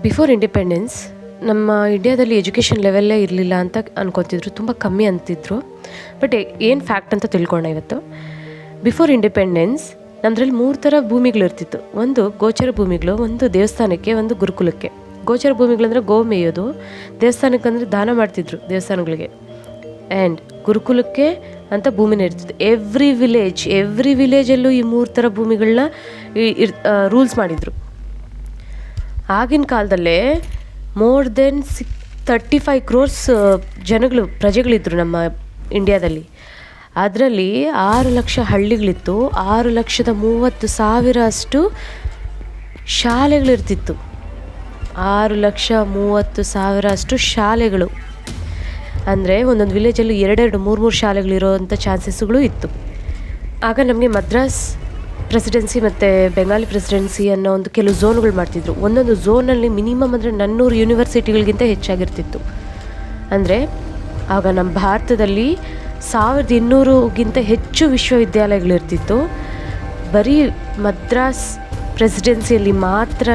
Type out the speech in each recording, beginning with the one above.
Before independence ನಮ್ಮ ಇಂಡಿಯಾದಲ್ಲಿ education ಲೆವೆಲ್ಲೇ ಇರಲಿಲ್ಲ ಅಂತ ಅನ್ಕೊತಿದ್ರು, ತುಂಬ ಕಮ್ಮಿ ಅಂತಿದ್ರು. ಬಟ್ ಏನು ಫ್ಯಾಕ್ಟ್ ಅಂತ ತಿಳ್ಕೊಳ್ಳೋಣ ಇವತ್ತು. ಬಿಫೋರ್ ಇಂಡಿಪೆಂಡೆನ್ಸ್ ನಮ್ಮದ್ರಲ್ಲಿ 3 ಥರ ಭೂಮಿಗಳಿರ್ತಿತ್ತು. ಒಂದು ಗೋಚರ ಭೂಮಿಗಳು, ಒಂದು ದೇವಸ್ಥಾನಕ್ಕೆ, ಒಂದು ಗುರುಕುಲಕ್ಕೆ. ಗೋಚರ ಭೂಮಿಗಳಂದರೆ ಗೋ ಮೇಯೋದು, ದೇವಸ್ಥಾನಕ್ಕೆ ಅಂದರೆ ದಾನ ಮಾಡ್ತಿದ್ರು ದೇವಸ್ಥಾನಗಳಿಗೆ, ಆ್ಯಂಡ್ ಗುರುಕುಲಕ್ಕೆ ಅಂತ ಭೂಮಿನ ಇರ್ತಿತ್ತು. ಎವ್ರಿ ವಿಲೇಜಲ್ಲೂ ಈ 3 ಥರ ಭೂಮಿಗಳನ್ನ ರೂಲ್ಸ್ ಮಾಡಿದರು. ಆಗಿನ ಕಾಲದಲ್ಲೇ ಮೋರ್ ದೆನ್ 35 crores ಪ್ರಜೆಗಳಿದ್ದರು ನಮ್ಮ ಇಂಡಿಯಾದಲ್ಲಿ. ಅದರಲ್ಲಿ 6 ಲಕ್ಷ ಹಳ್ಳಿಗಳಿತ್ತು, 6,30,000 ಅಷ್ಟು ಶಾಲೆಗಳಿರ್ತಿತ್ತು. 6,30,000 ಅಷ್ಟು ಶಾಲೆಗಳು ಅಂದರೆ ಒಂದೊಂದು ವಿಲೇಜಲ್ಲಿ 2, 3 ಶಾಲೆಗಳಿರೋವಂಥ ಚಾನ್ಸಸ್ಗಳು ಇತ್ತು. ಆಗ ನಮಗೆ ಮದ್ರಾಸ್ ಪ್ರೆಸಿಡೆನ್ಸಿ ಮತ್ತು ಬೆಂಗಾಲಿ ಪ್ರೆಸಿಡೆನ್ಸಿ ಅನ್ನೋ ಒಂದು ಕೆಲವು ಝೋನ್ಗಳು ಮಾಡ್ತಿದ್ರು. ಒಂದೊಂದು ಝೋನಲ್ಲಿ ಮಿನಿಮಮ್ ಅಂದರೆ 400 ಯೂನಿವರ್ಸಿಟಿಗಳಿಗಿಂತ ಹೆಚ್ಚಾಗಿರ್ತಿತ್ತು. ಅಂದರೆ ಆಗ ನಮ್ಮ ಭಾರತದಲ್ಲಿ 1200ಗಿಂತ ಹೆಚ್ಚು ವಿಶ್ವವಿದ್ಯಾಲಯಗಳಿರ್ತಿತ್ತು. ಬರೀ ಮದ್ರಾಸ್ ಪ್ರೆಸಿಡೆನ್ಸಿಯಲ್ಲಿ ಮಾತ್ರ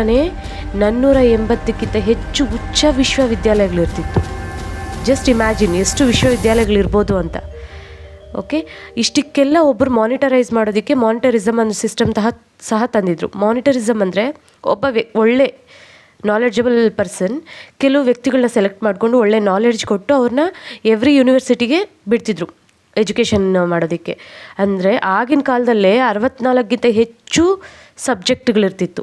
480ಕ್ಕಿಂತ ಹೆಚ್ಚು ಉಚ್ಚ ವಿಶ್ವವಿದ್ಯಾಲಯಗಳಿರ್ತಿತ್ತು. ಜಸ್ಟ್ ಇಮ್ಯಾಜಿನ್ ಎಷ್ಟು ವಿಶ್ವವಿದ್ಯಾಲಯಗಳಿರ್ಬೋದು ಅಂತ. ಓಕೆ, ಇಷ್ಟಕ್ಕೆಲ್ಲ ಒಬ್ಬರು ಮಾನಿಟರೈಸ್ ಮಾಡೋದಕ್ಕೆ ಮಾನಿಟರಿಸಮ್ ಅನ್ನೋ ಸಿಸ್ಟಮ್ ಸಹ ತಂದಿದ್ರು. ಮಾನಿಟರಿಸಮ್ ಅಂದರೆ ಒಬ್ಬ ಒಳ್ಳೆ ನಾಲೆಡ್ಜಬಲ್ ಪರ್ಸನ್ ಕೆಲವು ವ್ಯಕ್ತಿಗಳನ್ನ ಸೆಲೆಕ್ಟ್ ಮಾಡಿಕೊಂಡು ಒಳ್ಳೆ ನಾಲೆಡ್ಜ್ ಕೊಟ್ಟು ಅವ್ರನ್ನ ಎವ್ರಿ ಯೂನಿವರ್ಸಿಟಿಗೆ ಬಿಡ್ತಿದ್ರು ಎಜುಕೇಷನ್ ಮಾಡೋದಕ್ಕೆ. ಅಂದರೆ ಆಗಿನ ಕಾಲದಲ್ಲೇ 64ಗಿಂತ ಹೆಚ್ಚು ಸಬ್ಜೆಕ್ಟ್ಗಳಿರ್ತಿತ್ತು,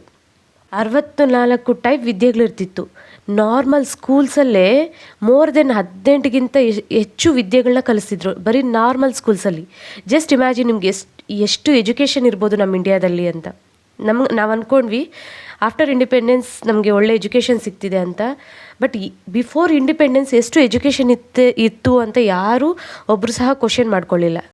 64 ಟೈಪ್ ವಿದ್ಯೆಗಳಿರ್ತಿತ್ತು. ನಾರ್ಮಲ್ ಸ್ಕೂಲ್ಸಲ್ಲೇ ಮೋರ್ ದೆನ್ 18ಗಿಂತ ಹೆಚ್ಚು ವಿದ್ಯೆಗಳನ್ನ ಕಲಿಸ್ತಿದ್ರು ಬರೀ ನಾರ್ಮಲ್ ಸ್ಕೂಲ್ಸಲ್ಲಿ. ಜಸ್ಟ್ ಇಮ್ಯಾಜಿನ್ ನಿಮ್ಗೆ ಎಷ್ಟು ಎಜುಕೇಷನ್ ಇರ್ಬೋದು ನಮ್ಮ ಇಂಡಿಯಾದಲ್ಲಿ ಅಂತ. ನಾವು ಅಂದ್ಕೊಂಡ್ವಿ ಆಫ್ಟರ್ ಇಂಡಿಪೆಂಡೆನ್ಸ್ ನಮಗೆ ಒಳ್ಳೆ ಎಜುಕೇಷನ್ ಸಿಗ್ತಿದೆ ಅಂತ. ಬಟ್ ಬಿಫೋರ್ ಇಂಡಿಪೆಂಡೆನ್ಸ್ ಎಷ್ಟು ಎಜುಕೇಷನ್ ಇತ್ತು ಅಂತ ಯಾರೂ ಒಬ್ಬರು ಸಹ ಕ್ವಶನ್ ಮಾಡ್ಕೊಳ್ಳಿಲ್ಲ.